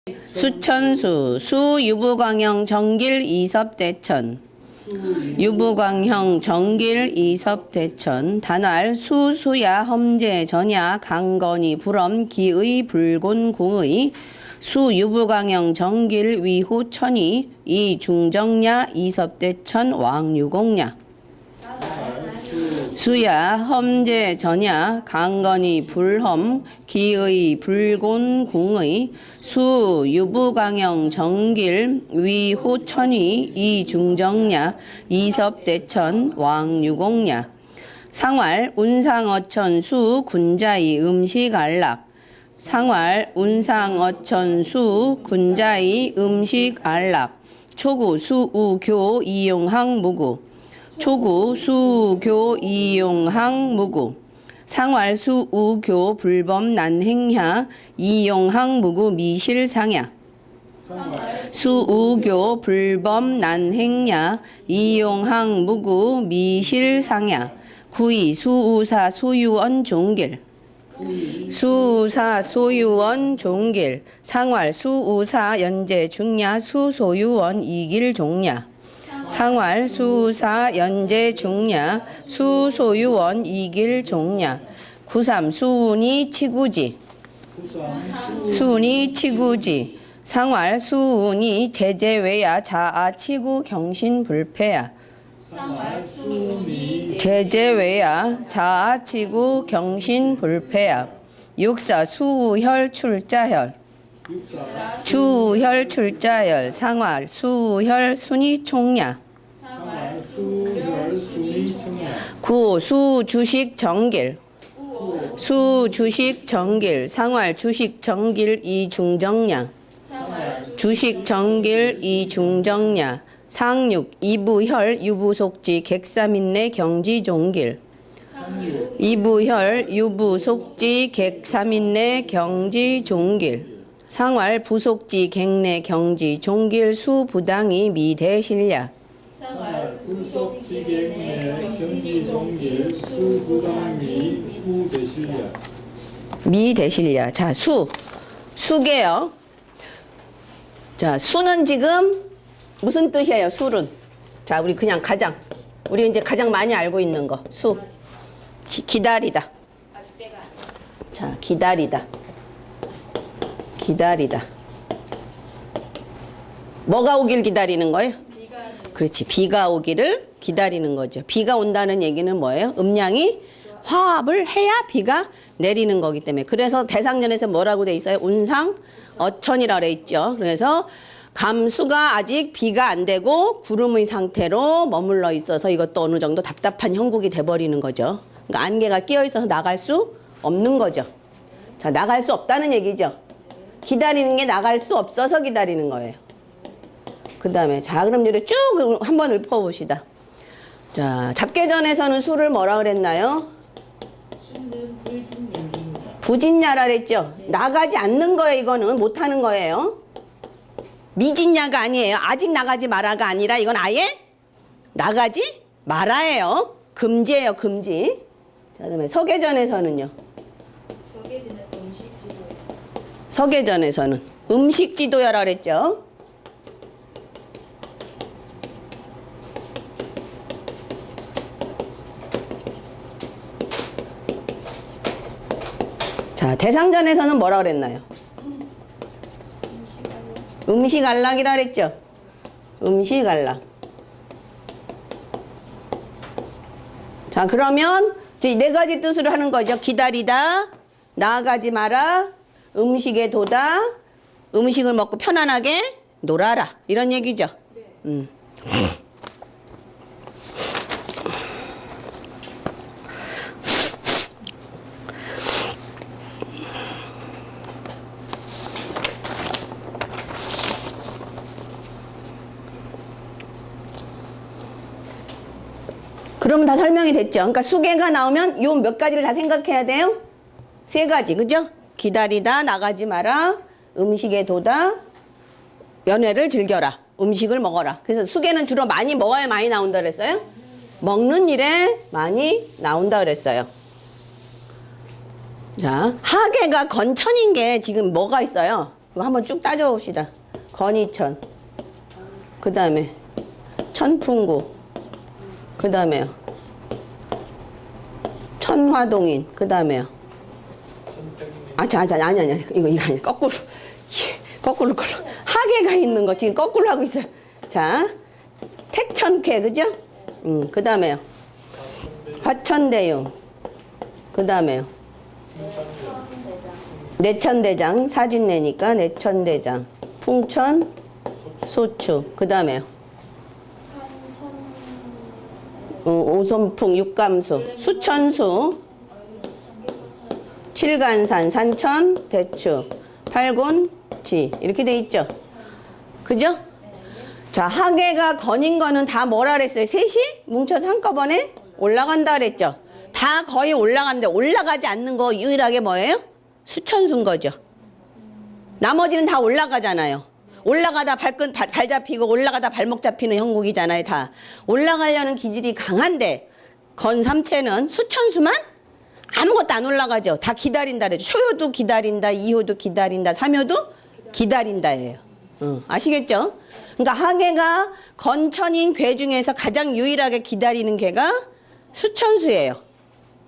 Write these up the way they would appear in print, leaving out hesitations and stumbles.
수천수 수유부광형 정길 이섭대천 유부광형 정길 이섭대천 단활 수수야 험제 전야 강건이 불엄 기의 불곤 궁의 수유부광형 정길 위호천이 이중정야 이섭대천 왕유공야 수야 험제 전야 강건이 불험 기의 불곤 궁의 수 유부광형 정길 위호천위 이중정야 이섭대천 왕유공야 상활 운상어천 수 군자이 음식안락 상활 운상어천 수 군자이 음식안락 초구 수우교 이용항 무구 초구 수교 이용항 무구 상활 수우교 불범 난행야 이용항 무구 미실상야 수우교 불범 난행야 이용항 무구 미실상야 구이 수우사 소유원 종길 수사 소유원 종길 상활 수우사 연재 중야 수소유원 이길 종야 상활 수사 연재 중야 수소유원 이길 종야 구삼 수운이 치구지 수운이 치구지 상활 수운이 제재외야 자아 치구 경신 불패야 제재외야 자아 치구 경신 불패야 육사 수혈 출자혈 주혈 출자열 상활 수혈 순위 총야 구 수주식 정길 수주식 정길 상활 주식 정길 이중정야 주식 정길 이중정야 상육 이부혈 유부속지 객삼인내 경지 종길 이부혈 유부속지 객삼인내 경지 종길 상활 부속지 객내 경지 종길 수부당이 미대실야 상활 부속지 객내 경지 종길 수부당이 미대실야 미대실야 자 수게요. 자 수는 지금 무슨 뜻이에요? 술은 자 우리 그냥 우리 이제 가장 많이 알고 있는 거 수 기다리다. 자 기다리다. 뭐가 오길 기다리는 거예요? 그렇지. 비가 오기를 기다리는 거죠. 비가 온다는 얘기는 뭐예요? 음량이 화합을 해야 비가 내리는 거기 때문에. 그래서 대상전에서 뭐라고 돼 있어요? 운상 어천이라고 돼 있죠. 그래서 감수가 아직 비가 안 되고 구름의 상태로 머물러 있어서 이것도 어느 정도 답답한 형국이 돼버리는 거죠. 그러니까 안개가 끼어 있어서 나갈 수 없는 거죠. 자, 나갈 수 없다는 얘기죠. 기다리는 게 나갈 수 없어서 기다리는 거예요. 그 다음에 자 그럼 이제 쭉 한번 읊어봅시다. 자 잡계전에서는 수를 뭐라 그랬나요? 수는 부진야라 그랬죠. 나가지 않는 거예요. 이거는 못하는 거예요. 미진야가 아니에요. 아직 나가지 마라가 아니라 이건 아예 나가지 마라예요. 금지예요. 금지. 자 그다음에 서계전에서는요. 서계전에서는 음식지도야라 그랬죠. 자 대상전에서는 뭐라 그랬나요? 음식안락이라 그랬죠. 음식안락. 자 그러면 이제 네 가지 뜻으로 하는 거죠. 기다리다, 나아가지 마라, 음식에 도다, 음식을 먹고 편안하게 놀아라. 이런 얘기죠. 그러면 다 설명이 됐죠. 그러니까 수계가 나오면 요 몇 가지를 다 생각해야 돼요? 세 가지, 그죠? 기다리다, 나가지 마라, 음식에 도다, 연애를 즐겨라, 음식을 먹어라. 그래서 수계는 주로 많이 먹어야 많이 나온다 그랬어요? 먹는 일에 많이 나온다 그랬어요. 자, 하계가 건천인 게 지금 뭐가 있어요? 이거 한번 쭉 따져봅시다. 건이천. 그 다음에 천풍구. 그 다음에요. 천화동인. 그 다음에요. 아니. 이거 아니. 거꾸로. 거꾸로. 하계가 있는 거 지금 거꾸로 하고 있어요. 자, 택천쾌. 그죠? 그 다음에요. 화천대유. 그 다음에요. 내천대장. 사진 내니까 내천대장. 풍천 소추. 그 다음에요. 오손풍 육감수. 수천수. 칠간산. 산천 대추. 팔곤지. 이렇게 돼 있죠. 그죠? 자, 하계가 건인 거는 다 뭐라 그랬어요? 셋이 뭉쳐서 한꺼번에 올라간다 그랬죠. 다 거의 올라가는데 올라가지 않는 거 유일하게 뭐예요? 수천수인 거죠. 나머지는 다 올라가잖아요. 올라가다 발 잡히고 올라가다 발목 잡히는 형국이잖아요. 다 올라가려는 기질이 강한데 건 삼체는 수천수만 아무것도 안 올라가죠. 다 기다린다 그랬죠. 초효도 기다린다, 이효도 기다린다, 삼효도 기다린다예요. 아시겠죠? 그러니까 하계가 건천인 괴 중에서 가장 유일하게 기다리는 괴가 수천수예요.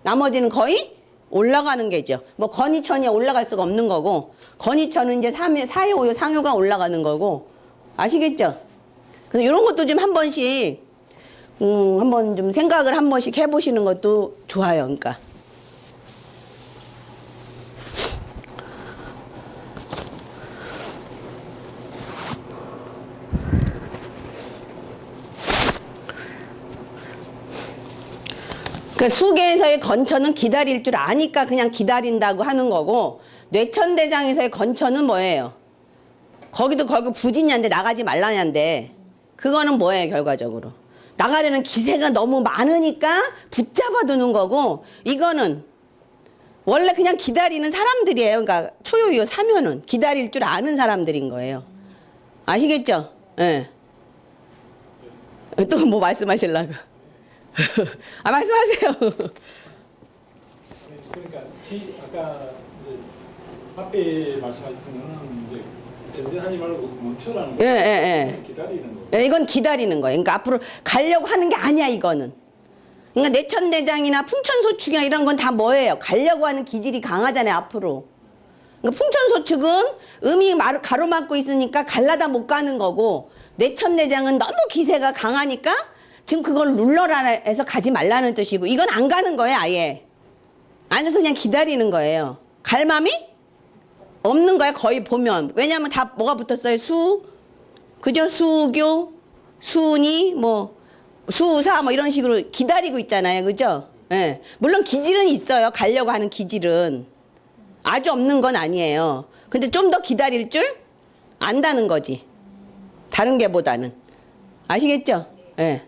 나머지는 거의 올라가는 게죠. 뭐 건이천이 올라갈 수가 없는 거고, 건이천은 이제 사효, 오효, 상효가 올라가는 거고, 아시겠죠? 그래서 이런 것도 좀 한 번씩 한번 좀 생각을 한 번씩 해보시는 것도 좋아요. 그러니까. 그 수계에서의 건천은 기다릴 줄 아니까 그냥 기다린다고 하는 거고, 뇌천대장에서의 건천은 뭐예요? 거기 부진냐인데 나가지 말라냐인데, 그거는 뭐예요, 결과적으로? 나가려는 기세가 너무 많으니까 붙잡아두는 거고, 이거는 원래 그냥 기다리는 사람들이에요. 그러니까 초요요 사면은 기다릴 줄 아는 사람들인 거예요. 아시겠죠? 예. 또 뭐 말씀하시려고? 아, 말씀하세요. 그러니까 아까 이제 앞에 말씀하신 거는 이제 전진하지 말고 멈춰라는 거예요. 예. 기다리는 거예요. 예, 이건 기다리는 거예요. 그러니까 앞으로 가려고 하는 게 아니야, 이거는. 그러니까 내천대장이나 풍천소축이나 이런 건 다 뭐예요? 가려고 하는 기질이 강하잖아요, 앞으로. 그러니까 풍천소축은 음이 가로막고 있으니까 갈라다 못 가는 거고, 내천대장은 너무 기세가 강하니까 지금 그걸 눌러라 해서 가지 말라는 뜻이고, 이건 안 가는 거예요, 아예. 앉아서 그냥 기다리는 거예요. 갈 맘이 없는 거야, 거의 보면. 왜냐면 다 뭐가 붙었어요? 그죠? 수교, 순이, 수사, 이런 식으로 기다리고 있잖아요. 그죠? 예. 물론 기질은 있어요. 가려고 하는 기질은. 아주 없는 건 아니에요. 근데 좀 더 기다릴 줄 안다는 거지. 다른 게보다는. 아시겠죠? 예.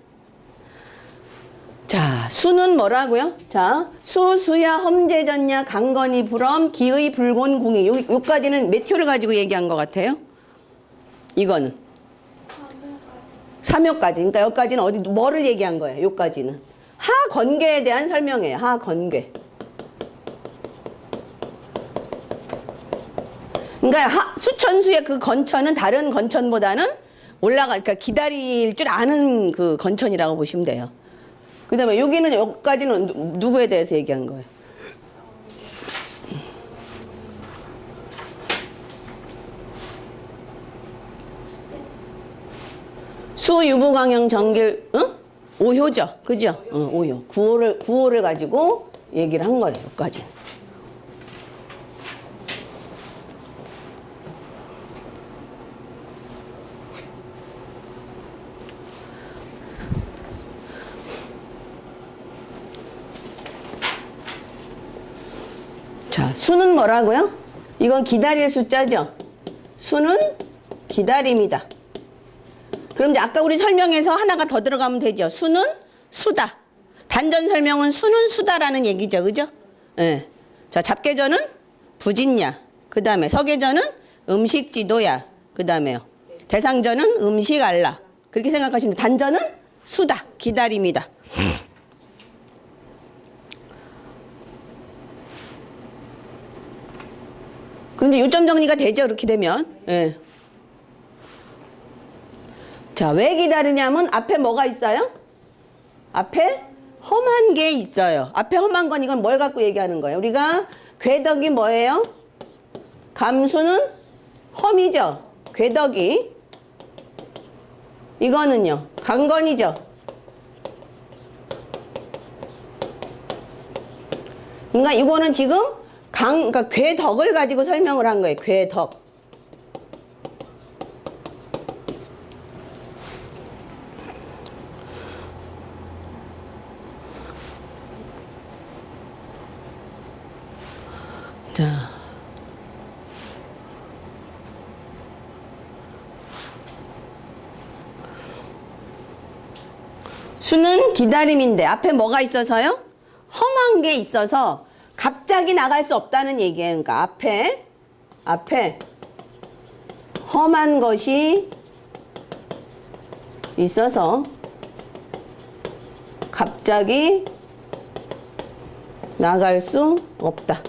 자, 수는 뭐라고요? 자, 수야, 험제전야, 강건이, 불엄, 기의, 불곤, 궁이. 요까지는 메테오를 가지고 얘기한 것 같아요. 이거는. 3호까지. 그러니까 여기까지는 뭐를 얘기한 거예요? 요까지는. 하건괴에 대한 설명이에요. 하건괴. 그러니까 수천수의 그 건천은 다른 건천보다는 그러니까 기다릴 줄 아는 그 건천이라고 보시면 돼요. 그 다음에 여기까지는 누구에 대해서 얘기한 거예요? 수유부강형 정길, 오효죠? 그죠? 오효. 구호를 가지고 얘기를 한 거예요, 여기까지. 자, 수는 뭐라고요? 이건 기다릴 숫자죠? 수는 기다림이다. 그럼 이제 아까 우리 설명에서 하나가 더 들어가면 되죠. 수는 수다. 단전 설명은 수는 수다라는 얘기죠. 그죠? 예. 자, 잡계전은 부진야. 그 다음에 서계전은 음식지도야. 그 다음에요. 대상전은 음식알라. 그렇게 생각하시면 돼요. 단전은 수다. 기다림이다. 그런데 요점 정리가 되죠, 이렇게 되면. 예. 자, 왜 기다리냐면 앞에 뭐가 있어요? 앞에 험한 게 있어요. 앞에 험한 건 이건 뭘 갖고 얘기하는 거예요? 우리가 궤덕이 뭐예요? 감수는 험이죠. 궤덕이. 이거는요, 강건이죠. 그러니까 이거는 지금 그러니까 궤덕을 가지고 설명을 한 거예요. 궤덕. 자. 수는 기다림인데 앞에 뭐가 있어서요? 험한 게 있어서 갑자기 나갈 수 없다는 얘기예요. 그러니까 앞에 험한 것이 있어서 갑자기 나갈 수 없다.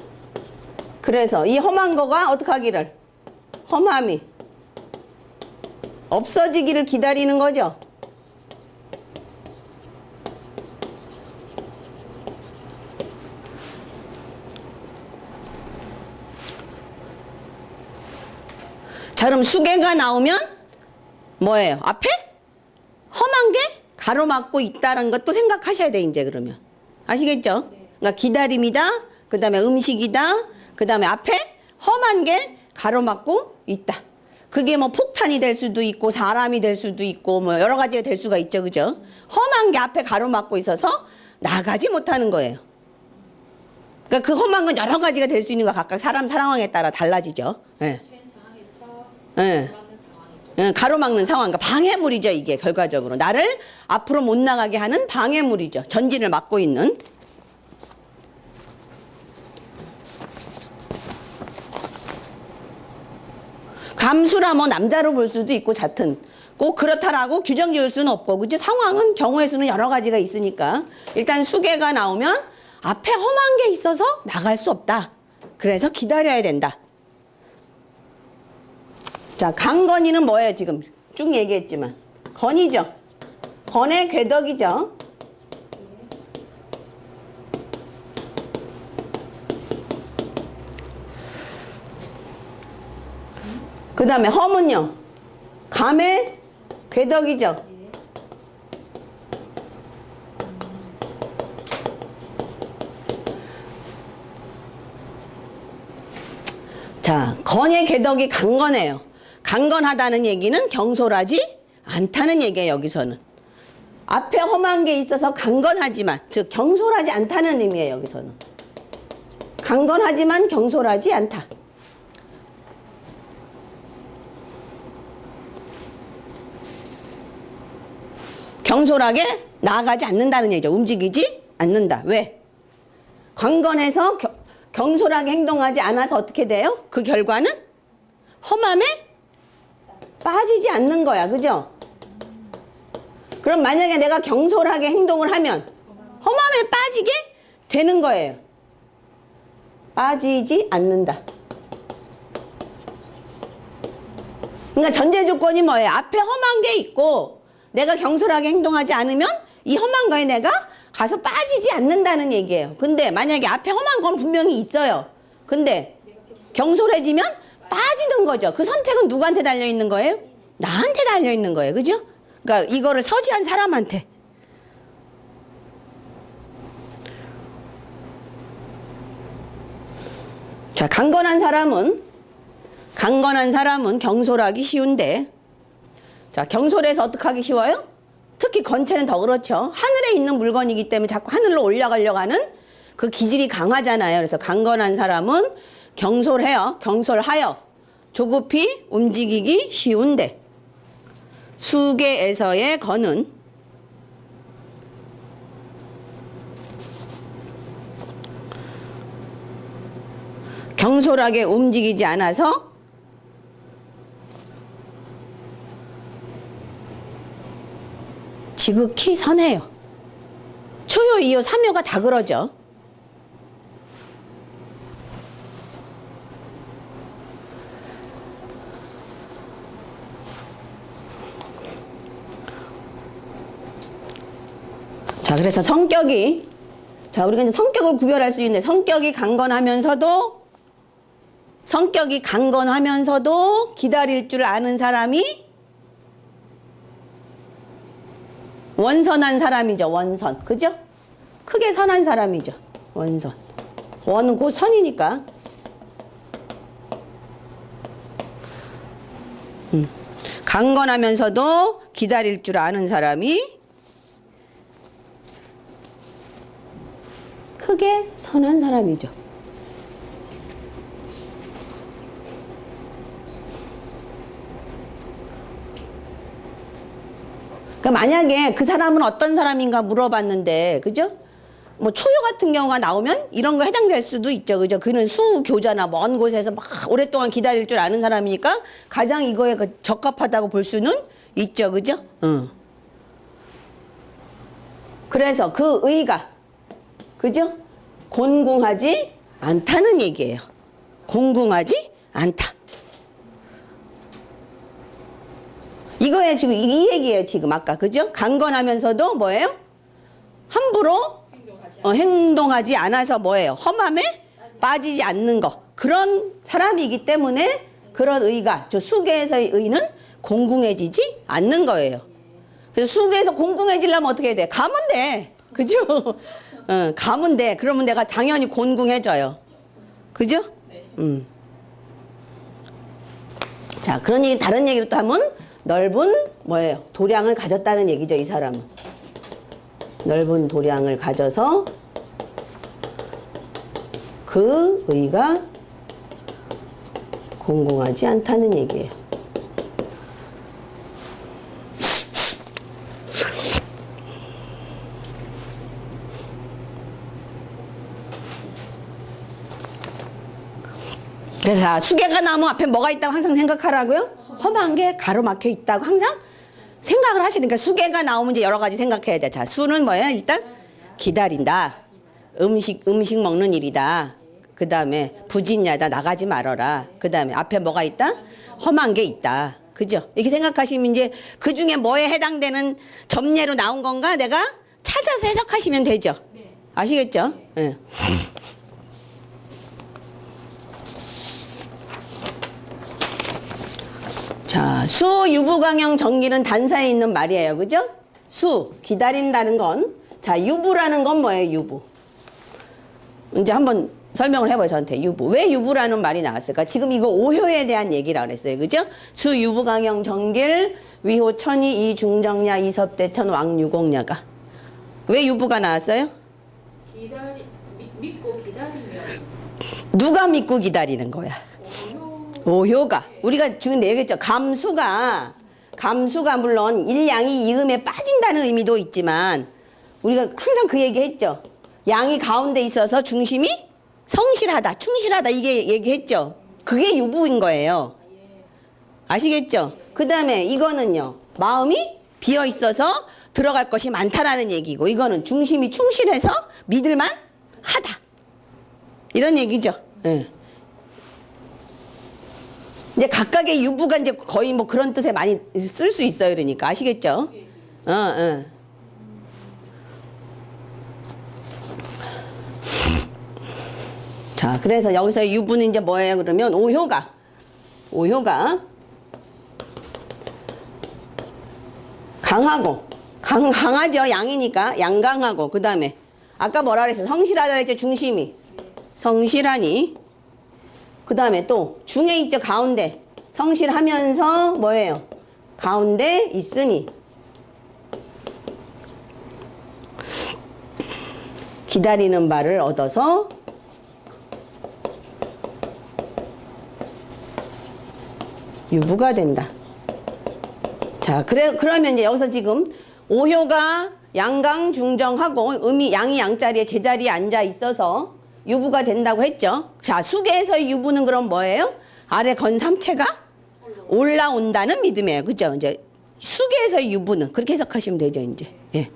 그래서 이 험한 거가 어떻게 하기를? 험함이 없어지기를 기다리는 거죠. 자, 그럼 수계가 나오면 뭐예요? 앞에 험한 게 가로막고 있다는 것도 생각하셔야 돼, 이제 그러면. 아시겠죠? 그러니까 기다림이다, 그 다음에 음식이다, 그 다음에 앞에 험한 게 가로막고 있다. 그게 뭐 폭탄이 될 수도 있고, 사람이 될 수도 있고, 뭐 여러 가지가 될 수가 있죠, 그죠? 험한 게 앞에 가로막고 있어서 나가지 못하는 거예요. 그러니까 그 험한 건 여러 가지가 될 수 있는 거 각각 사람 상황에 따라 달라지죠. 예. 예. 예, 가로막는 상황, 그러니까 방해물이죠, 이게 결과적으로. 나를 앞으로 못 나가게 하는 방해물이죠. 전진을 막고 있는. 감수라 뭐 남자로 볼 수도 있고 얕은. 꼭 그렇다라고 규정 지을 수는 없고, 그죠? 상황은 경우의 수는 여러 가지가 있으니까. 일단 수계가 나오면 앞에 험한 게 있어서 나갈 수 없다. 그래서 기다려야 된다. 자, 강건이는 뭐예요, 지금? 쭉 얘기했지만. 건이죠. 건의 궤덕이죠. 그 다음에 험은요. 감의 궤덕이죠. 자, 건의 궤덕이 강건해요. 강건하다는 얘기는 경솔하지 않다는 얘기예요, 여기서는. 앞에 험한 게 있어서 강건하지만, 즉 경솔하지 않다는 의미예요, 여기서는. 강건하지만 경솔하지 않다. 경솔하게 나아가지 않는다는 얘기죠. 움직이지 않는다. 왜? 강건해서 경솔하게 행동하지 않아서 어떻게 돼요? 그 결과는 험함에 빠지지 않는 거야. 그죠? 그럼 만약에 내가 경솔하게 행동을 하면 험함에 빠지게 되는 거예요. 빠지지 않는다. 그러니까 전제 조건이 뭐예요? 앞에 험한 게 있고 내가 경솔하게 행동하지 않으면 이 험한 거에 내가 가서 빠지지 않는다는 얘기예요. 근데 만약에 앞에 험한 건 분명히 있어요. 근데 경솔해지면 빠지는 거죠. 그 선택은 누구한테 달려있는 거예요? 나한테 달려있는 거예요. 그죠? 그러니까 이거를 서지한 사람한테. 자, 강건한 사람은 경솔하기 쉬운데, 자, 경솔해서 어떻게 하기 쉬워요? 특히 건체는 더 그렇죠. 하늘에 있는 물건이기 때문에 자꾸 하늘로 올라가려고 하는 그 기질이 강하잖아요. 그래서 강건한 사람은 경솔하여 조급히 움직이기 쉬운데, 수계에서의 건은 경솔하게 움직이지 않아서 지극히 선해요. 초요, 이요, 삼요가 다 그러죠. 자, 그래서 성격이, 자, 우리가 이제 성격을 구별할 수 있는데, 성격이 강건하면서도 기다릴 줄 아는 사람이 원선한 사람이죠, 원선. 그죠? 크게 선한 사람이죠, 원선. 원은 곧 선이니까. 강건하면서도 기다릴 줄 아는 사람이 크게 선한 사람이죠. 그러니까 만약에 그 사람은 어떤 사람인가 물어봤는데, 그죠? 뭐 초요 같은 경우가 나오면 이런 거 해당될 수도 있죠. 그죠? 그는 수교자나 먼 곳에서 막 오랫동안 기다릴 줄 아는 사람이니까 가장 이거에 적합하다고 볼 수는 있죠. 그죠? 그래서 그 의가, 그죠? 곤궁하지 않다는 얘기예요. 곤궁하지 않다. 이거에 지금 이 얘기예요. 지금 아까, 그죠? 강건하면서도 뭐예요? 함부로 행동하지 않아서 뭐예요? 험함에 빠지지 않는 거. 그런 사람이기 때문에 그런 의가, 저 수계에서의 의는 공궁해지지 않는 거예요. 그래서 수계에서 공궁해지려면 어떻게 해야 돼? 가면 돼. 그죠? 가면 돼. 그러면 내가 당연히 곤궁해져요. 그죠? 자, 그러니 다른 얘기로 또 하면 넓은 뭐예요? 도량을 가졌다는 얘기죠, 이 사람은. 넓은 도량을 가져서 그 의가 공공하지 않다는 얘기예요. 그래서 수계가 나오면 앞에 뭐가 있다고 항상 생각하라고요? 험한 게 가로막혀 있다고 항상 생각을 하셔야 되니까 수계가 나오면 이제 여러 가지 생각해야 돼. 자, 수는 뭐예요? 일단 기다린다. 음식 먹는 일이다. 그 다음에 부진야다. 나가지 말어라. 그 다음에 앞에 뭐가 있다? 험한 게 있다. 그죠? 이렇게 생각하시면 이제 그 중에 뭐에 해당되는 점례로 나온 건가 내가 찾아서 해석하시면 되죠. 아시겠죠? 네. 자, 수, 유부강형 정길은 단사에 있는 말이에요. 그죠? 수, 기다린다는 건. 자, 유부라는 건 뭐예요? 유부. 이제 한번 설명을 해봐요, 저한테. 유부. 왜 유부라는 말이 나왔을까? 지금 이거 오효에 대한 얘기라고 그랬어요. 그죠? 수, 유부강형 정길, 위호, 천이, 이중정야, 이섭대천, 왕유공야가. 왜 유부가 나왔어요? 믿고 기다리면. 누가 믿고 기다리는 거야? 오효가. 우리가 지금 얘기했죠. 감수가 물론 일양이 이음에 빠진다는 의미도 있지만 우리가 항상 그 얘기 했죠. 양이 가운데 있어서 중심이 성실하다, 충실하다 이게 얘기했죠. 그게 유부인 거예요. 아시겠죠? 그 다음에 이거는요. 마음이 비어 있어서 들어갈 것이 많다라는 얘기고 이거는 중심이 충실해서 믿을만 하다. 이런 얘기죠. 네. 이제 각각의 유부가 이제 거의 뭐 그런 뜻에 많이 쓸 수 있어요. 그러니까 아시겠죠? 자, 그래서 여기서 유부는 이제 뭐예요? 그러면 오효가 강하고 강하죠. 양이니까 양강하고 그 다음에 아까 뭐라 그랬어요? 성실하다 했죠. 중심이 성실하니 그 다음에 또 중에 있죠. 가운데 성실하면서 뭐예요? 가운데 있으니 기다리는 바를 얻어서 유부가 된다. 자, 그러면 이제 여기서 지금 오효가 양강 중정하고 음이 양이 양자리에 제자리에 앉아 있어서 유부가 된다고 했죠. 자, 수계에서의 유부는 그럼 뭐예요? 아래 건삼체가 올라온다는 믿음이에요. 그죠? 이제 수계에서의 유부는 그렇게 해석하시면 되죠. 이제. 예.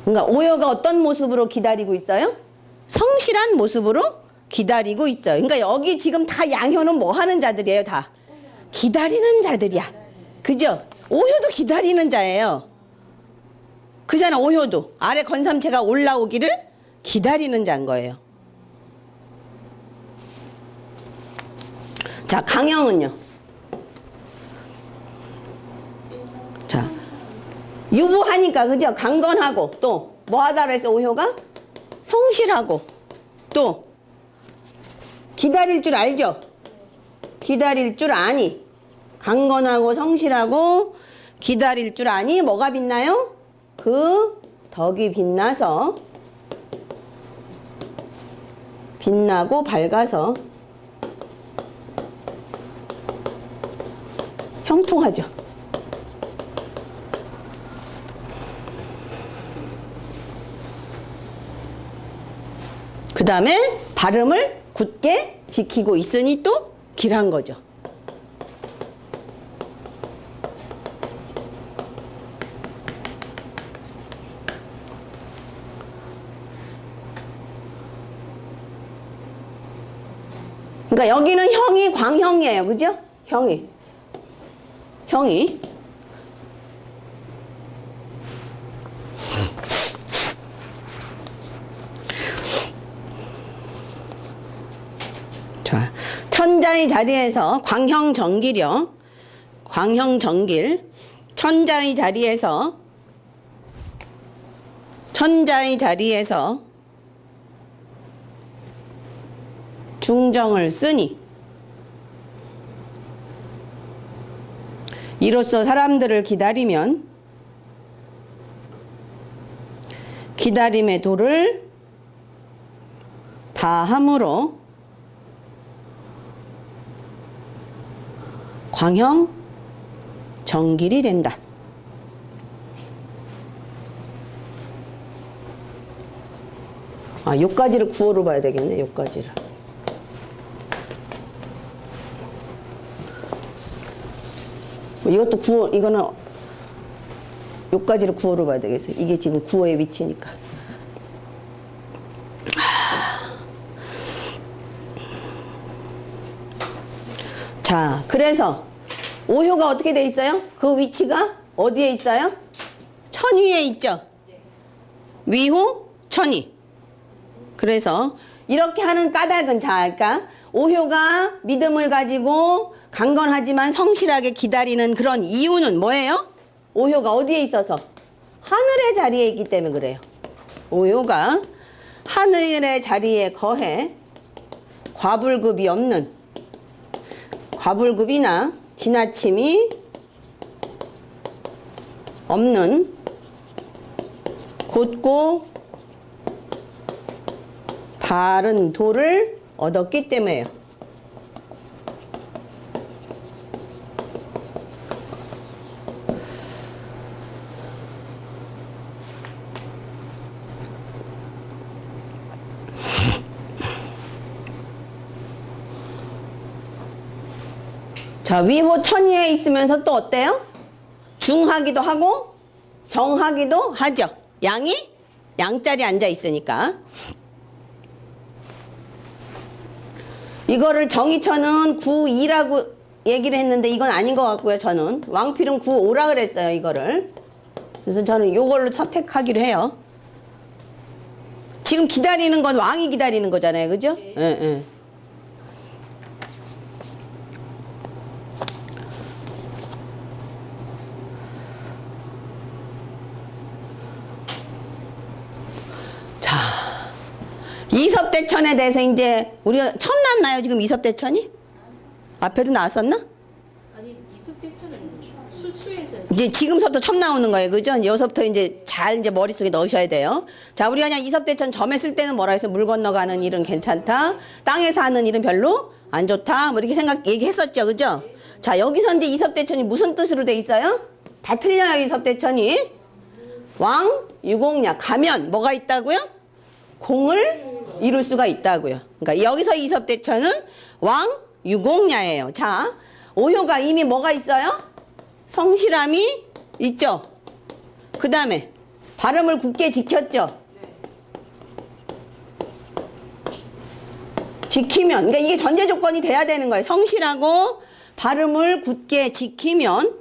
그러니까 오효가 어떤 모습으로 기다리고 있어요? 성실한 모습으로 기다리고 있어요. 그러니까 여기 지금 다 양효는 뭐 하는 자들이에요? 다 기다리는 자들이야. 그죠? 오효도 기다리는 자예요. 그잖아. 오효도 아래 건삼체가 올라오기를 기다리는 자인 거예요. 자, 강형은요. 자, 유부하니까 그죠? 강건하고 또 뭐 하다 그랬어 오효가? 성실하고 또 기다릴 줄 알죠? 기다릴 줄 아니. 강건하고 성실하고 기다릴 줄 아니 뭐가 빛나요? 그 덕이 빛나서 빛나고 밝아서 형통하죠. 그 다음에 발음을 굳게 지키고 있으니 또 길한 거죠. 그러니까 여기는 형이 광형이에요. 그죠? 형이. 자, 천자의 자리에서 광형정길이요. 광형정길. 천자의 자리에서 중정을 쓰니 이로써 사람들을 기다리면 기다림의 도를 다함으로 광형 정길이 된다. 아, 요까지를 구어로 봐야 되겠네. 요까지를. 이것도 구어, 이거는 요까지를 구어로 봐야 되겠어요. 이게 지금 구어의 위치니까. 자, 그래서 오효가 어떻게 돼 있어요? 그 위치가 어디에 있어요? 천위에 있죠. 위호, 천위. 그래서 이렇게 하는 까닭은 자, 그러니까 오효가 믿음을 가지고 강건하지만 성실하게 기다리는 그런 이유는 뭐예요? 오효가 어디에 있어서? 하늘의 자리에 있기 때문에 그래요. 오효가 하늘의 자리에 거해 과불급이 없는, 과불급이나 지나침이 없는 곧고 바른 도를 얻었기 때문에요. 자, 위호 천위에 있으면서 또 어때요? 중하기도 하고 정하기도 하죠. 양이 양자리에 앉아 있으니까. 이거를 정의천은 9.2라고 얘기를 했는데 이건 아닌 것 같고요. 저는 왕필은 9.5라 그랬어요. 이거를. 그래서 저는 이걸로 선택하기로 해요. 지금 기다리는 건 왕이 기다리는 거잖아요. 그죠? 예, 예. 이섭대천에 대해서 이제 우리가 처음 나왔나요? 지금 이섭대천이? 앞에도 나왔었나? 아니 이섭대천은 수에서 이제 지금부터 처음 나오는 거예요. 그죠? 여기서부터 이제 잘 이제 머릿속에 넣으셔야 돼요. 자, 우리가 그냥 이섭대천 점에 쓸 때는 뭐라 해서 물 건너가는 일은 괜찮다. 땅에서 하는 일은 별로 안 좋다. 뭐 이렇게 얘기했었죠. 그죠? 자, 여기서 이제 이섭대천이 무슨 뜻으로 돼 있어요? 다 틀려요. 이섭대천이. 왕, 유공야. 가면 뭐가 있다고요? 공을 이룰 수가 있다고요. 그러니까 여기서 이섭대천은 왕, 유공야예요. 자, 오효가 이미 뭐가 있어요? 성실함이 있죠. 그 다음에 발음을 굳게 지켰죠. 지키면, 그러니까 이게 전제 조건이 돼야 되는 거예요. 성실하고 발음을 굳게 지키면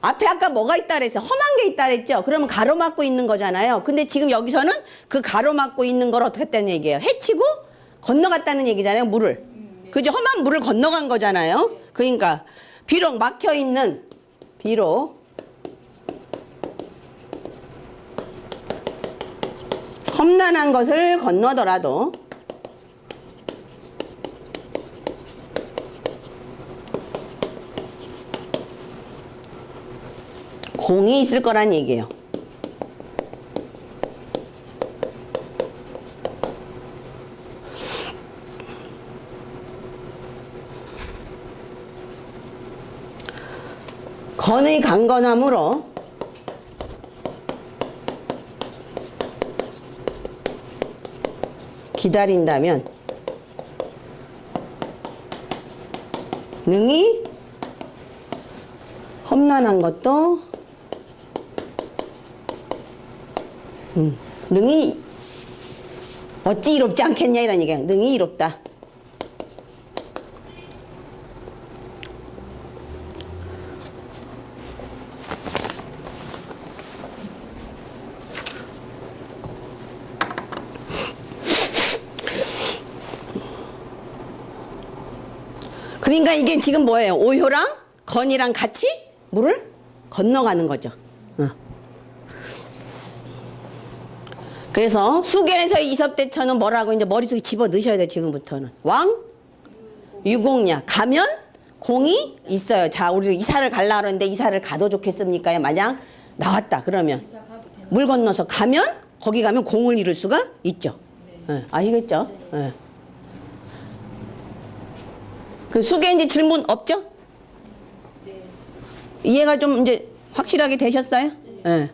앞에 아까 뭐가 있다 그랬어요? 험한 게 있다 그랬죠? 그러면 가로막고 있는 거잖아요. 근데 지금 여기서는 그 가로막고 있는 걸 어떻게 했다는 얘기예요? 해치고 건너갔다는 얘기잖아요, 물을. 그죠? 험한 물을 건너간 거잖아요. 그러니까 비록 막혀 있는, 비록 험난한 것을 건너더라도 공이 있을 거란 얘기예요. 건의 강건함으로 기다린다면 능히 험난한 것도 능히 어찌 이롭지 않겠냐 이런 얘기야. 능히 이롭다. 그러니까 이게 지금 뭐예요? 오효랑 건이랑 같이 물을 건너가는 거죠. 그래서 수계에서의 이섭대천은 뭐라고 이제 머릿속에 집어 넣으셔야 돼요. 지금부터는 왕 유공야 가면 공이 있어요. 자, 우리 이사를 갈라 그러는데 이사를 가도 좋겠습니까? 만약 나왔다 그러면 물 건너서 가면 거기 가면 공을 이룰 수가 있죠. 아시겠죠? 그 수계 이제 질문 없죠? 이해가 좀 이제 확실하게 되셨어요? 네.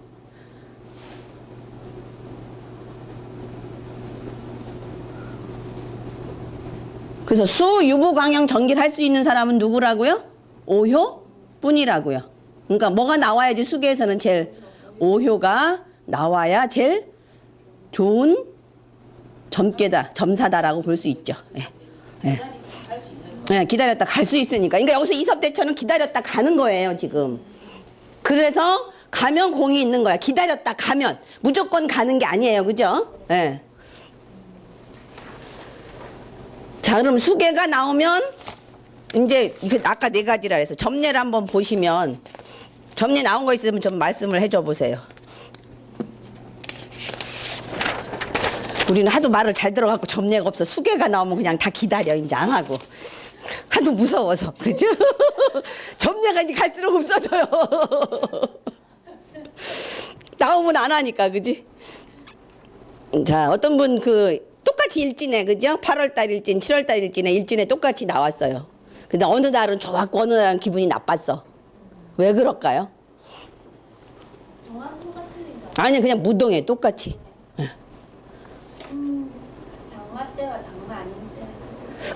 그래서 수, 유부, 강양, 정기를 할 수 있는 사람은 누구라고요? 오효뿐이라고요. 그러니까 뭐가 나와야지 수계에서는 제일 오효가 나와야 제일 좋은 점괘다, 점사다라고 볼 수 있죠. 예. 예. 네, 기다렸다 갈 수 있으니까. 그러니까 여기서 이섭대천은 기다렸다 가는 거예요, 지금. 그래서 가면 공이 있는 거야. 기다렸다 가면. 무조건 가는 게 아니에요, 그죠? 예. 네. 자, 그럼 수계가 나오면 이제 아까 네 가지라 해서 점례를 한번 보시면 점례 나온 거 있으면 좀 말씀을 해줘 보세요. 우리는 하도 말을 잘 들어갖고 점례가 없어. 수계가 나오면 그냥 다 기다려 이제 안 하고. 하도 무서워서 그죠? 점례가 이제 갈수록 없어져요. 나오면 안 하니까 그지? 자, 어떤 분 똑같이 일진에 그죠? 8월달 일진, 7월달 일진에 일진에 똑같이 나왔어요. 근데 어느 날은 좋았고 어느 날은 기분이 나빴어. 왜 그럴까요? 아니 그냥 무동해 똑같이. 장마 때와 장마 아닌 때.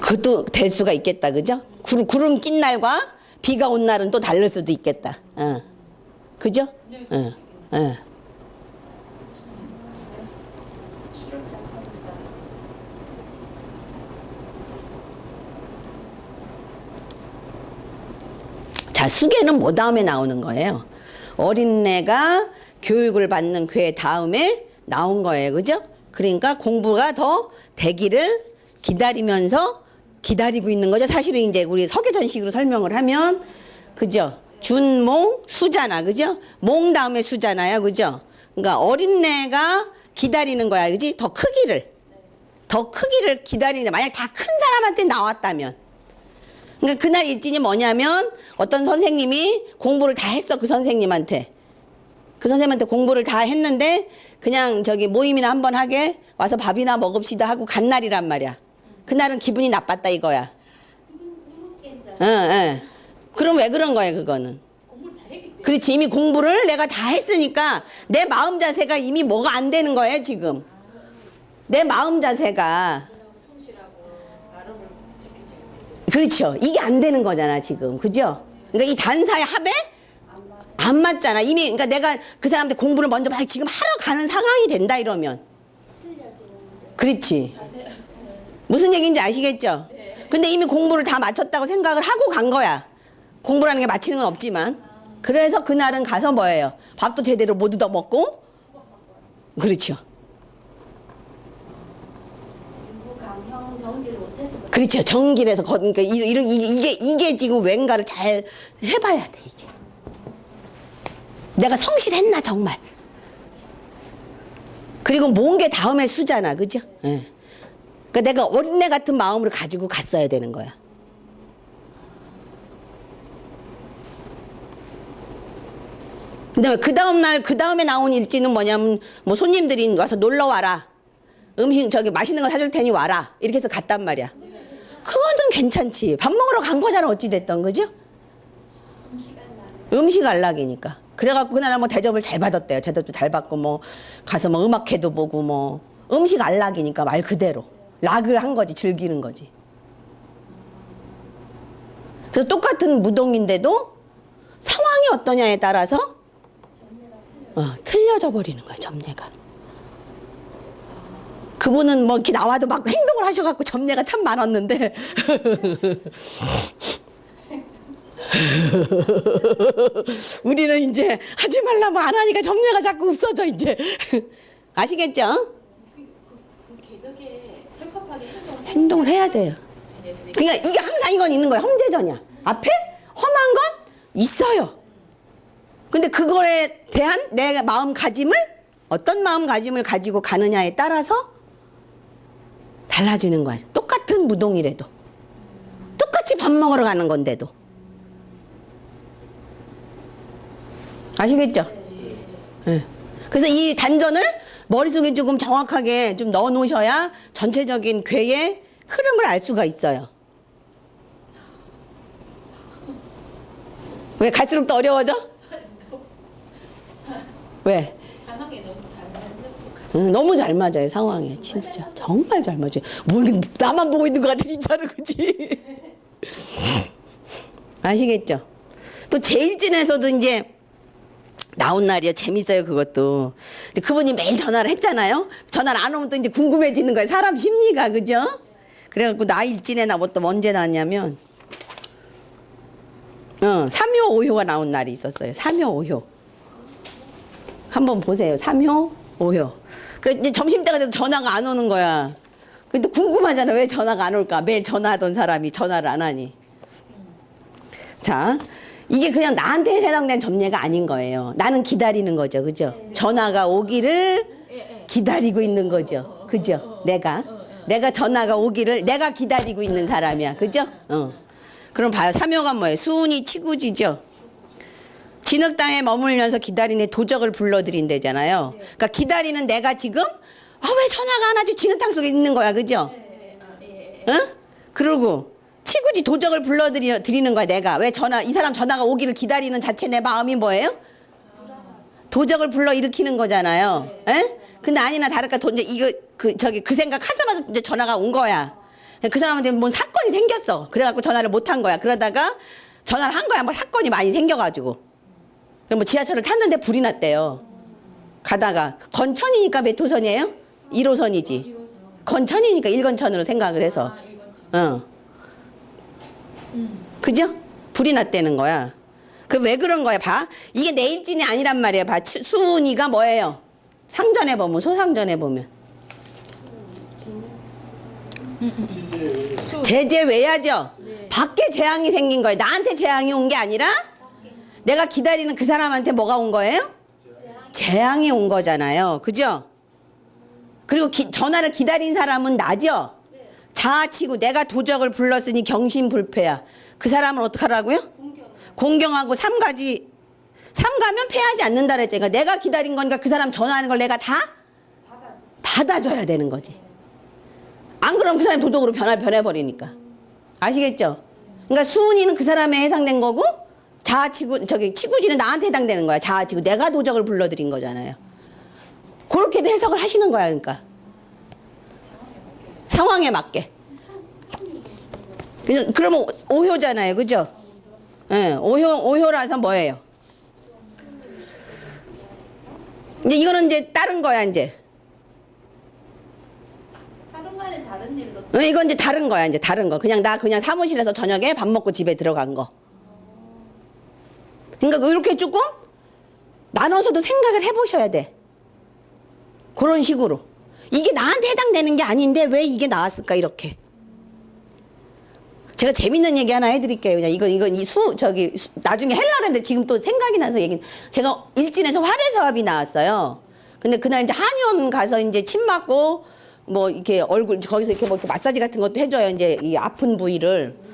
그것도 될 수가 있겠다 그죠? 구름 낀 날과 비가 온 날은 또 다를 수도 있겠다. 그죠? 자, 수계는 뭐 다음에 나오는 거예요? 어린애가 교육을 받는 그 다음에 나온 거예요. 그죠? 그러니까 공부가 더 되기를 기다리면서 기다리고 있는 거죠. 사실은 이제 우리 서계전식으로 설명을 하면, 그죠? 준몽, 수잖아. 그죠? 몽 다음에 수잖아요. 그죠? 그러니까 어린애가 기다리는 거야. 그지? 더 크기를 기다리는, 만약 다 큰 사람한테 나왔다면. 그러니까 그날 일진이 뭐냐면 어떤 선생님이 공부를 다 했어. 그 선생님한테 공부를 다 했는데 그냥 저기 모임이나 한번 하게 와서 밥이나 먹읍시다 하고 간 날이란 말이야. 그날은 기분이 나빴다 이거야. 그럼 왜 그런 거야 그거는? 그렇지, 이미 공부를 내가 다 했으니까 내 마음 자세가 이미 뭐가 안 되는 거예요 지금. 내 마음 자세가. 그렇죠. 이게 안 되는 거잖아 지금. 그죠? 그러니까 이 단사의 합에 안 맞잖아. 이미 그러니까 내가 그 사람한테 공부를 먼저 막 지금 하러 가는 상황이 된다 이러면. 그렇지. 무슨 얘기인지 아시겠죠? 근데 이미 공부를 다 마쳤다고 생각을 하고 간 거야. 공부라는 게 마치는 건 없지만. 그래서 그날은 가서 뭐예요? 밥도 제대로 못 얻어 먹고, 그렇죠. 일부 강형 정기를 못해서 그래. 그렇죠. 정길에서 그러니까 이게 지금 왠가를 잘 해봐야 돼 이게. 내가 성실했나 정말. 그리고 모은 게 다음에 수잖아, 그죠? 예. 그러니까 내가 어린애 같은 마음으로 가지고 갔어야 되는 거야. 근데 그 다음 날, 그 다음에 나온 일지는 뭐냐면, 뭐 손님들이 와서 놀러 와라. 음식, 저기 맛있는 거 사줄 테니 와라. 이렇게 해서 갔단 말이야. 그거는 괜찮지. 밥 먹으러 간 거잖아, 어찌됐던, 그죠? 음식 안락이니까. 그래갖고 그날 뭐 대접을 잘 받았대요. 대접도 잘 받고 뭐 가서 뭐 음악회도 보고 뭐 음식 안락이니까 말 그대로. 락을 한 거지, 즐기는 거지. 그래서 똑같은 무동인데도 상황이 어떠냐에 따라서 틀려져 버리는 거야, 점례가. 그분은 뭐 이렇게 나와도 막 행동을 하셔갖고 점례가 참 많았는데. 우리는 이제 하지 말라면 안 하니까 점례가 자꾸 없어져, 이제. 아시겠죠? 그 개덕에 적합하게 행동을 해야 돼요. 그러니까 이게 항상 이건 있는 거야. 험제전이야. 앞에 험한 건 있어요. 근데 그거에 대한 내 마음가짐을 어떤 마음가짐을 가지고 가느냐에 따라서 달라지는 거야. 똑같은 무동이라도. 똑같이 밥 먹으러 가는 건데도. 아시겠죠? 네. 그래서 이 단전을 머릿속에 조금 정확하게 좀 넣어 놓으셔야 전체적인 괴의 흐름을 알 수가 있어요. 왜 갈수록 더 어려워져? 왜? 상황에 너무 잘 맞는 응, 너무 잘 맞아요, 상황에. 진짜. 정말 잘 맞아요. 뭘 이렇게 나만 보고 있는 것 같아, 진짜로. 그치? 아시겠죠? 또 제일진에서도 이제 나온 날이요. 재밌어요, 그것도. 근데 그분이 매일 전화를 했잖아요. 전화를 안 오면 또 이제 궁금해지는 거예요. 사람 심리가, 그죠? 그래갖고 나 일진에나 뭐 또 언제 나왔냐면, 3효, 5효가 나온 날이 있었어요. 3효, 5효. 한번 보세요. 3효, 5효. 그 이제 점심때가 돼도 전화가 안 오는 거야. 근데 궁금하잖아. 왜 전화가 안 올까? 매일 전화하던 사람이 전화를 안 하니. 자, 이게 그냥 나한테 해당된 점례가 아닌 거예요. 나는 기다리는 거죠. 그죠? 전화가 오기를 기다리고 있는 거죠. 그죠? 내가 전화가 오기를 내가 기다리고 있는 사람이야. 그죠? 그럼 봐요. 3효가 뭐예요? 수운이 치구지죠. 진흙 땅에 머물면서 기다리는 도적을 불러들인대잖아요. 그러니까 기다리는 내가 지금 왜 전화가 안 하지? 진흙 땅 속에 있는 거야. 그죠? 응? 그러고 치구지 도적을 불러들이는 거야. 내가 왜 이 사람 전화가 오기를 기다리는 자체 내 마음이 뭐예요? 도적을 불러 일으키는 거잖아요. 에? 근데 아니나 다를까 이제 그 생각 하자마자 이제 전화가 온 거야. 그 사람한테 뭔 사건이 생겼어. 그래갖고 전화를 못 한 거야. 그러다가 전화를 한 거야. 뭐 사건이 많이 생겨가지고. 뭐 지하철을 탔는데 불이 났대요. 가다가 건천이니까 몇 호선이에요? 1호선이지. 건천이니까 1건천으로 생각을 해서. 그죠? 불이 났다는 거야. 그 왜 그런 거야? 봐. 이게 내 일진이 아니란 말이야. 봐. 수운이가 뭐예요? 상전에 보면, 소상전에 보면. 제재외야죠. 밖에 재앙이 생긴 거예요. 나한테 재앙이 온 게 아니라 내가 기다리는 그 사람한테 뭐가 온 거예요? 재앙이 온 거잖아요. 그죠? 그리고 전화를 기다린 사람은 나죠? 자아치고 내가 도적을 불렀으니 경심불패야. 그 사람은 어떡하라고요? 공경하고 삼가면 패하지 않는다 그랬죠. 그러니까 내가 기다린 거니까 그 사람 전화하는 걸 내가 다 받아줘야 되는 거지. 안 그러면 그 사람이 도덕으로 변해버리니까. 아시겠죠? 그러니까 수은이는 그 사람에 해당된 거고 치구지는 나한테 해당되는 거야. 자아치고 내가 도적을 불러들인 거잖아요. 그렇게 해석을 하시는 거야. 그러니까 상황에 맞게. 그러면 5효잖아요. 그죠? 예, 5효라서 뭐예요? 이제 이거는 이제 다른 거야, 이제. 하루 만에 다른 일로. 이건 이제 다른 거야, 이제 다른 거. 그냥 사무실에서 저녁에 밥 먹고 집에 들어간 거. 그러니까 이렇게 조금 나눠서도 생각을 해보셔야 돼. 그런 식으로. 이게 나한테 해당되는 게 아닌데 왜 이게 나왔을까 이렇게. 제가 재밌는 얘기 하나 해드릴게요. 그냥 이건 나중에 하려고 했는데 지금 또 생각이 나서 제가 일진에서 활해서합이 나왔어요. 근데 그날 이제 한의원 가서 이제 침 맞고 뭐 이렇게 얼굴 거기서 이렇게 뭐 이렇게 마사지 같은 것도 해줘요. 이제 이 아픈 부위를.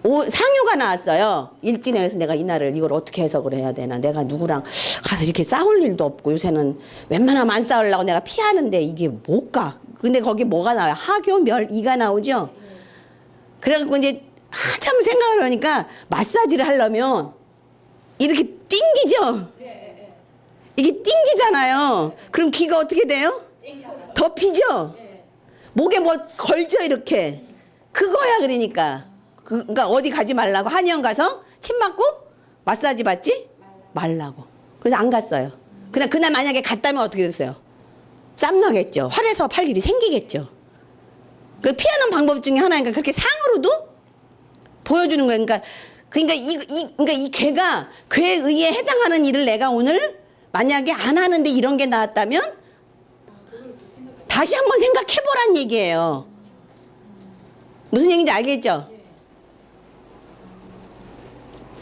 상효가 나왔어요. 일진에. 그래서 내가 이날을 이걸 어떻게 해석을 해야 되나. 내가 누구랑 가서 이렇게 싸울 일도 없고 요새는 웬만하면 안 싸우려고 내가 피하는데 이게 뭘까. 근데 거기 뭐가 나와요? 하교, 멸, 이가 나오죠. 그래갖고 이제 한참 생각을 하니까 마사지를 하려면 이렇게 띵기죠. 이게 띵기잖아요. 그럼 귀가 어떻게 돼요? 덮이죠. 목에 뭐 걸죠 이렇게. 그거야 그러니까. 그러니까 어디 가지 말라고. 한의원 가서 침 맞고 마사지 받지 말라고. 그래서 안 갔어요. 그냥 그날 만약에 갔다면 어떻게 됐어요? 짬나겠죠. 활에서 팔 일이 생기겠죠. 그 피하는 방법 중에 하나니까 그렇게 상으로도 보여주는 거예요. 그러니까 이 괴가 괴의에 해당하는 일을 내가 오늘 만약에 안 하는데 이런 게 나왔다면 다시 한번 생각해보란 얘기예요. 무슨 얘기인지 알겠죠?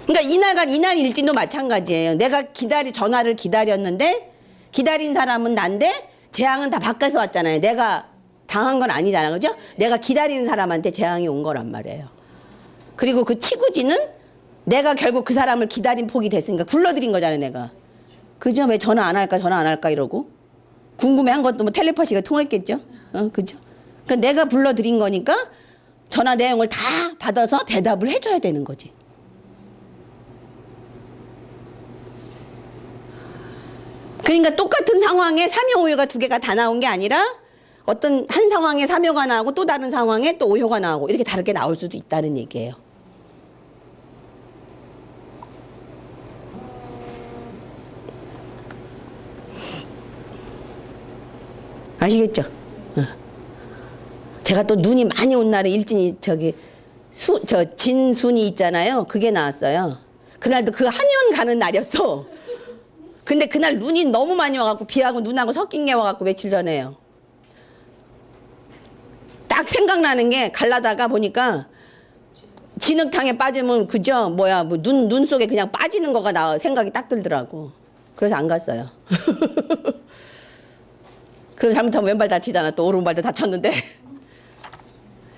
그러니까 이날 일진도 마찬가지예요. 내가 전화를 기다렸는데 기다린 사람은 난데 재앙은 다 밖에서 왔잖아요. 내가 당한 건 아니잖아. 그죠? 내가 기다리는 사람한테 재앙이 온 거란 말이에요. 그리고 그 치구지는 내가 결국 그 사람을 기다린 폭이 됐으니까 굴러들인 거잖아요, 내가. 그죠? 왜 전화 안 할까 이러고. 궁금해한 것도 뭐 텔레파시가 통했겠죠? 그죠? 그러니까 내가 불러들인 거니까 전화 내용을 다 받아서 대답을 해줘야 되는 거지. 그러니까 똑같은 상황에 삼효, 오효가 두 개가 다 나온 게 아니라 어떤 한 상황에 삼효가 나오고 또 다른 상황에 또 오효가 나오고 이렇게 다르게 나올 수도 있다는 얘기예요. 아시겠죠? 제가 또 눈이 많이 온 날에 일진이 진순이 있잖아요. 그게 나왔어요. 그날도 그 한의원 가는 날이었어. 근데 그날 눈이 너무 많이 와갖고 비하고 눈하고 섞인 게 와갖고 며칠 전에요. 딱 생각나는 게 갈라다가 보니까 진흙탕에 빠지면 그죠? 뭐야 뭐 눈 속에 그냥 빠지는 거가 생각이 딱 들더라고. 그래서 안 갔어요. 그럼 잘못하면 왼발 다치잖아. 또 오른발도 다쳤는데.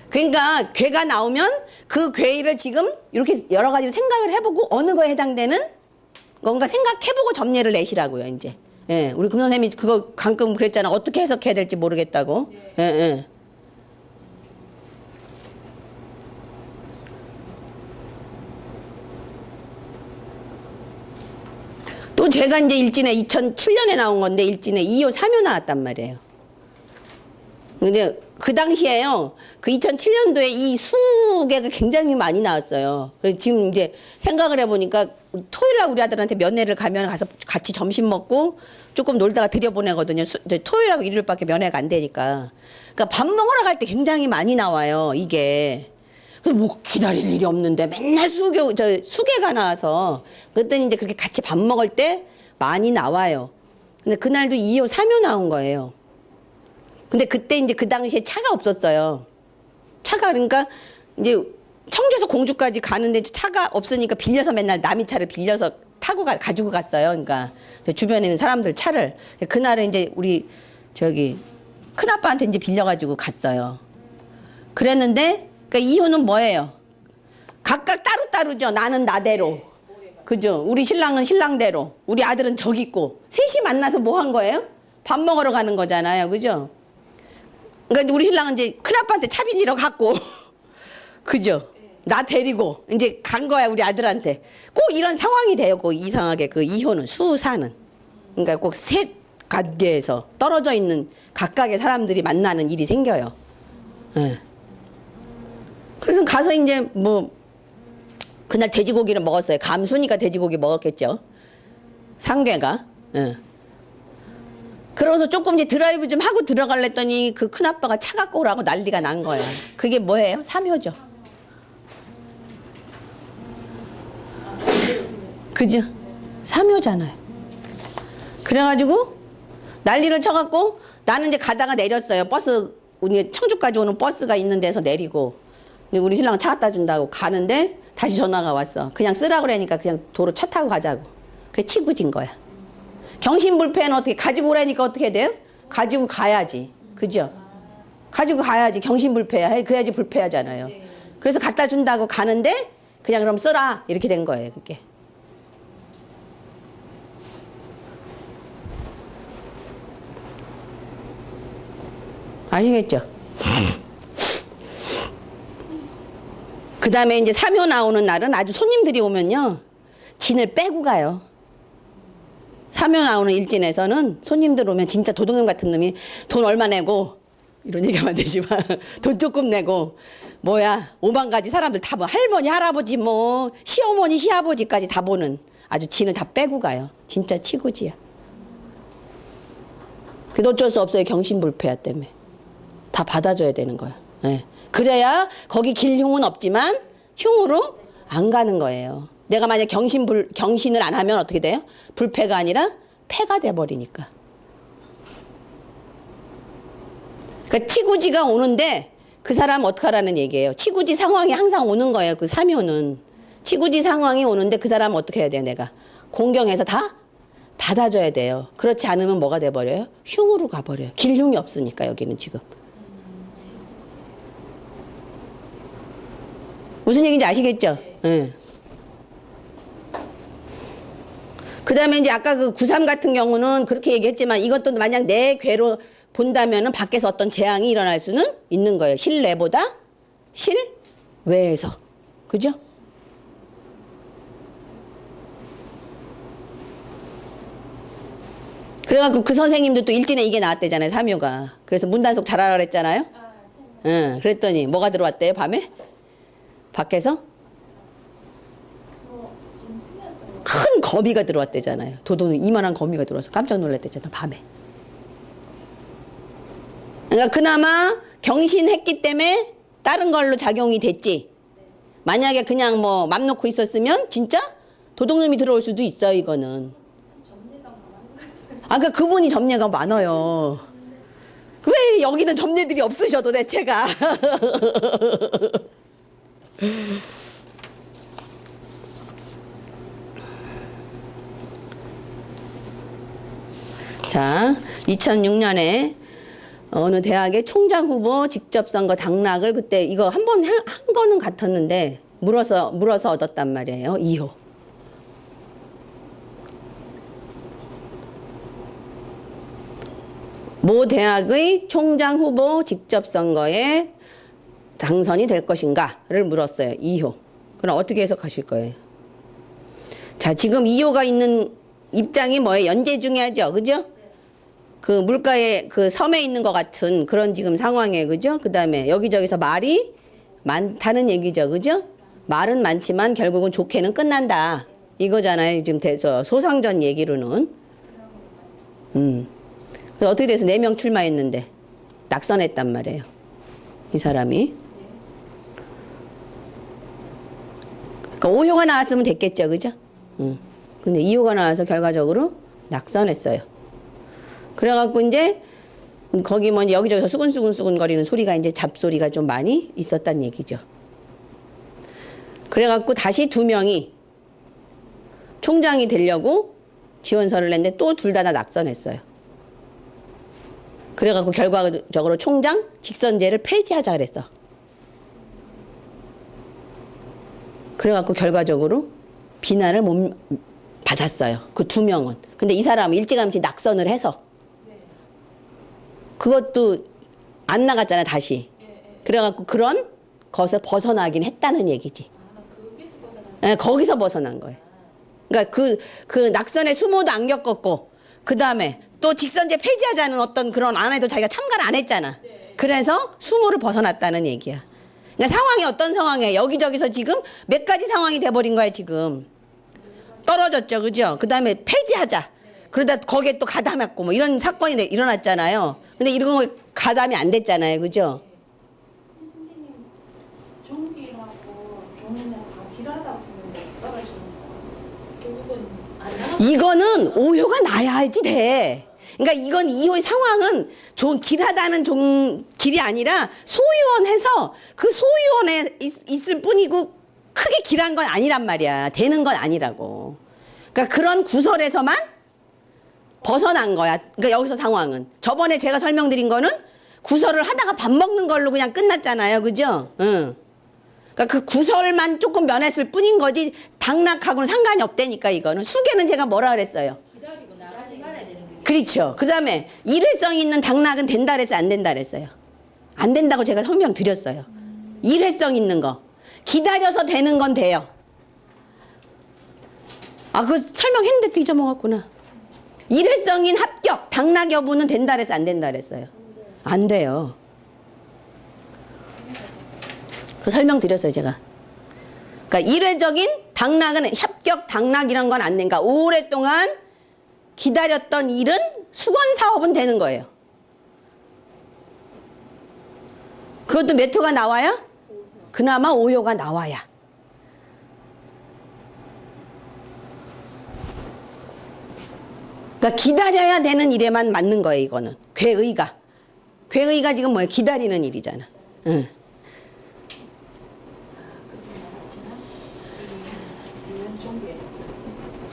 그러니까 괴가 나오면 그 괴를 지금 이렇게 여러 가지 생각을 해보고 어느 거에 해당되는 뭔가 생각해보고 점례를 내시라고요, 이제. 예, 우리 금 선생님이 그거 가끔 그랬잖아. 어떻게 해석해야 될지 모르겠다고. 예, 예. 또 제가 이제 일진에 2007년에 나온 건데 일진에 2호, 3호 나왔단 말이에요. 근데 그 당시에요. 그 2007년도에 이 수계가 굉장히 많이 나왔어요. 그래서 지금 이제 생각을 해보니까 토요일날 우리 아들한테 면회를 가면 가서 같이 점심 먹고 조금 놀다가 들여보내거든요. 토요일하고 일요일밖에 면회가 안 되니까. 그러니까 밥 먹으러 갈 때 굉장히 많이 나와요. 이게. 뭐 기다릴 일이 없는데 맨날 수계가 나와서 그랬더니 이제 그렇게 같이 밥 먹을 때 많이 나와요. 근데 그날도 2호, 3호 나온 거예요. 근데 그때 이제 그 당시에 차가 없었어요. 차가 그러니까 이제 청주에서 공주까지 가는데 차가 없으니까 빌려서 맨날 남의 차를 빌려서 타고 가지고 갔어요. 그러니까 주변에 있는 사람들 차를. 그날은 이제 우리 큰아빠한테 이제 빌려가지고 갔어요. 그랬는데 그러니까 이혼은 뭐예요? 각각 따로따로죠. 나는 나대로. 그죠? 우리 신랑은 신랑대로. 우리 아들은 저기 있고. 셋이 만나서 뭐 한 거예요? 밥 먹으러 가는 거잖아요. 그죠? 그러니까 우리 신랑은 이제 큰아빠한테 차 빌리러 갔고. 그죠? 나 데리고 이제 간 거야 우리 아들한테. 꼭 이런 상황이 돼요. 꼭 이상하게 그 이혼은 수사는. 그러니까 꼭 셋 관계에서 떨어져 있는 각각의 사람들이 만나는 일이 생겨요. 네. 그래서 가서 이제 뭐 그날 돼지고기를 먹었어요. 감순이가 돼지고기 먹었겠죠. 상괴가. 네. 그러고서 조금 이제 드라이브 좀 하고 들어갈랬더니 그 큰아빠가 차 갖고 오라고 난리가 난 거야. 그게 뭐예요? 삼효죠. 그죠? 사묘잖아요. 그래가지고 난리를 쳐갖고 나는 이제 가다가 내렸어요. 버스, 우리 청주까지 오는 버스가 있는 데서 내리고. 근데 우리 신랑은 차 갖다 준다고 가는데 다시 전화가 왔어. 그냥 쓰라 그러니까 그냥 도로 차 타고 가자고. 그게 치구진 거야. 경신불패는 어떻게 가지고 오라니까 어떻게 돼요? 가지고 가야지. 그죠? 가지고 가야지. 경신불패야. 그래야지 불패하잖아요. 그래서 갖다 준다고 가는데 그냥 그럼 쓰라. 이렇게 된 거예요. 그게. 아시겠죠? 그 다음에 이제 사묘 나오는 날은 아주 손님들이 오면요. 진을 빼고 가요. 사묘 나오는 일진에서는 손님들 오면 진짜 도둑놈 같은 놈이 돈 얼마 내고 이런 얘기하면 안 되지만 돈 조금 내고 뭐야 5만 가지 사람들 다 뭐 할머니 할아버지 뭐 시어머니 시아버지까지 다 보는 아주 진을 다 빼고 가요. 진짜 치구지야. 그래도 어쩔 수 없어요. 경신불패야 때문에. 다 받아줘야 되는 거야. 네. 그래야 거기 길 흉은 없지만 흉으로 안 가는 거예요. 내가 만약 경신을 안 하면 어떻게 돼요? 불패가 아니라 패가 돼버리니까. 그러니까 치구지가 오는데 그 사람 어떡하라는 얘기예요. 치구지 상황이 항상 오는 거예요. 그 사묘는. 치구지 상황이 오는데 그 사람 어떻게 해야 돼요? 내가 공경해서 다 받아줘야 돼요. 그렇지 않으면 뭐가 돼버려요? 흉으로 가버려요. 길흉이 없으니까 여기는 지금. 무슨 얘기인지 아시겠죠? 네. 그 다음에 이제 아까 그 93 같은 경우는 그렇게 얘기했지만 이것도 만약 내 괴로 본다면은 밖에서 어떤 재앙이 일어날 수는 있는 거예요. 실내보다 실외에서. 그죠? 그래갖고 그 선생님도 또 일진에 이게 나왔대잖아요. 사묘가. 그래서 문단속 잘하라 그랬잖아요. 응. 그랬더니 뭐가 들어왔대요? 밤에? 밖에서? 큰 거미가 들어왔대잖아요. 도둑은 이만한 거미가 들어와서 깜짝 놀랐대잖아요. 밤에. 그러니까 그나마 경신했기 때문에 다른 걸로 작용이 됐지. 만약에 그냥 뭐 맘 놓고 있었으면 진짜 도둑놈이 들어올 수도 있어요. 이거는. 아까 그분이 점례가 많아요. 왜 여기는 점례들이 없으셔도 대체가. 자, 2006년에 어느 대학의 총장 후보 직접 선거 당락을 그때 이거 한 번 한 거는 같았는데 물어서 얻었단 말이에요. 2호. 모 대학의 총장 후보 직접 선거에 당선이 될 것인가를 물었어요. 2호. 그럼 어떻게 해석하실 거예요? 자, 지금 2호가 있는 입장이 뭐예요? 연재중이하죠. 그죠? 그 물가에 그 섬에 있는 것 같은 그런 지금 상황에, 그죠? 그 다음에 여기저기서 말이 많다는 얘기죠. 그죠? 말은 많지만 결국은 좋게는 끝난다. 이거잖아요. 지금 소상전 얘기로는. 그래서 어떻게 돼서 4명 출마했는데 낙선했단 말이에요. 이 사람이. 그러니까 5호가 나왔으면 됐겠죠. 그죠? 근데 2호가 나와서 결과적으로 낙선했어요. 그래갖고 이제 거기 뭐 여기저기서 수근수근 거리는 소리가 이제 잡소리가 좀 많이 있었단 얘기죠. 그래갖고 다시 2명이 총장이 되려고 지원서를 냈는데 또 둘 다 낙선했어요. 그래갖고 결과적으로 총장 직선제를 폐지하자 그랬어. 그래갖고 결과적으로 비난을 못 받았어요. 그 2명은. 근데 이 사람은 일찌감치 낙선을 해서 그것도 안 나갔잖아요. 다시. 그래갖고 그런 것을 벗어나긴 했다는 얘기지. 거기서 벗어났어요. 네, 거기서 벗어난 거예요. 그러니까 그 낙선의 수모도 안 겪었고 그 다음에 또 직선제 폐지하자는 어떤 그런 안에도 자기가 참가를 안 했잖아. 그래서 수모를 벗어났다는 얘기야. 그러니까 상황이 어떤 상황이에요? 여기저기서 지금 몇 가지 상황이 돼버린 거야 지금. 떨어졌죠. 그죠? 그 다음에 폐지하자. 그러다 거기에 또 가담했고 뭐 이런 사건이 일어났잖아요. 근데 이런 거 가담이 안 됐잖아요. 그죠? 선생님 종길하고 종이는 다 길하다 보면 떨어지는 거예요. 이거는 오효가 나야지 돼. 그러니까 이건 이효의 상황은 좋은 길하다는 좀 길이 아니라 소유원해서 그 소유원에 있을 뿐이고 크게 길한 건 아니란 말이야. 되는 건 아니라고. 그러니까 그런 구설에서만 벗어난 거야. 그러니까 여기서 상황은. 저번에 제가 설명드린 거는 구설을 하다가 밥 먹는 걸로 그냥 끝났잖아요. 그죠? 응. 그러니까 그 구설만 조금 면했을 뿐인 거지 당락하고는 상관이 없다니까 이거는. 수계는 제가 뭐라 그랬어요? 기다리고 나가지 말아야 되는 게. 그렇죠. 그 다음에 일회성 있는 당락은 된다 그랬어요? 안 된다 그랬어요? 안 된다고 제가 설명드렸어요. 일회성 있는 거. 기다려서 되는 건 돼요. 아, 그 설명했는데 또 잊어먹었구나. 일회성인 합격, 당락 여부는 된다 그랬어요? 안 된다 그랬어요? 안 돼요. 그 설명드렸어요, 제가. 그러니까 일회적인 당락은 합격, 당락이란 건 안 되니까 오랫동안 기다렸던 일은 수건 사업은 되는 거예요. 그것도 몇 호가 나와야? 그나마 5호가 나와야. 그러니까 기다려야 되는 일에만 맞는 거예요, 이거는. 괴의가. 괴의가 지금 뭐예요? 기다리는 일이잖아. 응.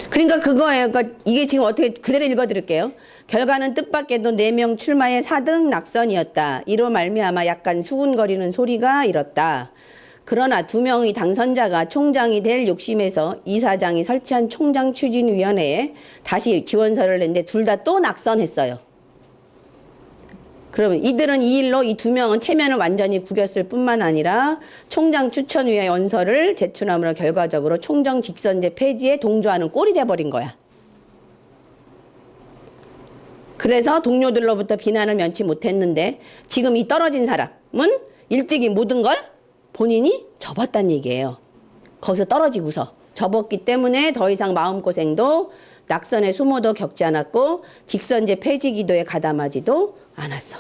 그러니까 그거예요. 그러니까 이게 지금 어떻게 그대로 읽어드릴게요. 결과는 뜻밖에도 4명 출마의 4등 낙선이었다. 이로 말미암아 약간 수군거리는 소리가 일었다. 그러나 2명의 당선자가 총장이 될 욕심에서 이사장이 설치한 총장추진위원회에 다시 지원서를 냈는데 둘 다 또 낙선했어요. 그러면 이들은 이 일로 이 2명은 체면을 완전히 구겼을 뿐만 아니라 총장 추천위의 원서를 제출함으로 결과적으로 총정 직선제 폐지에 동조하는 꼴이 돼버린 거야. 그래서 동료들로부터 비난을 면치 못했는데 지금 이 떨어진 사람은 일찍이 모든 걸 본인이 접었단 얘기예요. 거기서 떨어지고서 접었기 때문에 더 이상 마음고생도 낙선의 수모도 겪지 않았고 직선제 폐지 기도에 가담하지도 않았어.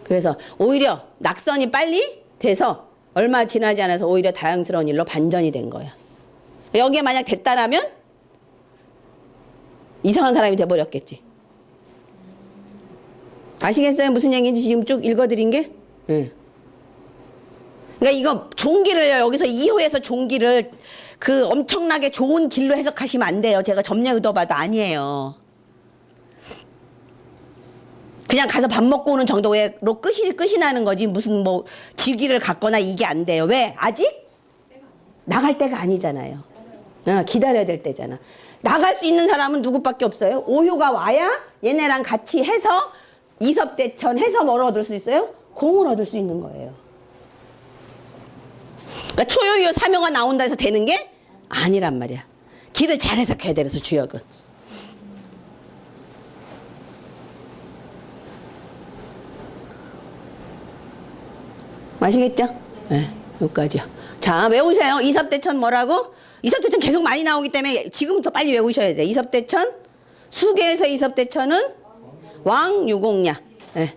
그래서 오히려 낙선이 빨리 돼서 얼마 지나지 않아서 오히려 다양스러운 일로 반전이 된 거야. 여기에 만약 됐다라면 이상한 사람이 돼버렸겠지. 아시겠어요? 무슨 얘기인지 지금 쭉 읽어드린 게? 응. 그러니까 이거 종기를 여기서 2호에서 종기를 그 엄청나게 좋은 길로 해석하시면 안 돼요. 제가 점례 의도봐도 아니에요. 그냥 가서 밥 먹고 오는 정도로 끝이 나는 거지 무슨 뭐 질기를 갖거나 이게 안 돼요. 왜? 아직 나갈 때가 아니잖아요. 기다려야 될 때잖아. 나갈 수 있는 사람은 누구밖에 없어요? 5호가 와야 얘네랑 같이 해서 이섭대천 해서 뭘 얻을 수 있어요? 공을 얻을 수 있는 거예요. 그러니까 초요요 사묘가 나온다 해서 되는 게 아니란 말이야. 길을 잘 해석해야 돼. 그래서 주역은. 아시겠죠? 네, 여기까지요. 자, 외우세요. 이섭대천 뭐라고? 이섭대천 계속 많이 나오기 때문에 지금부터 빨리 외우셔야 돼. 이섭대천, 수계에서 이섭대천은 왕유공야. 네.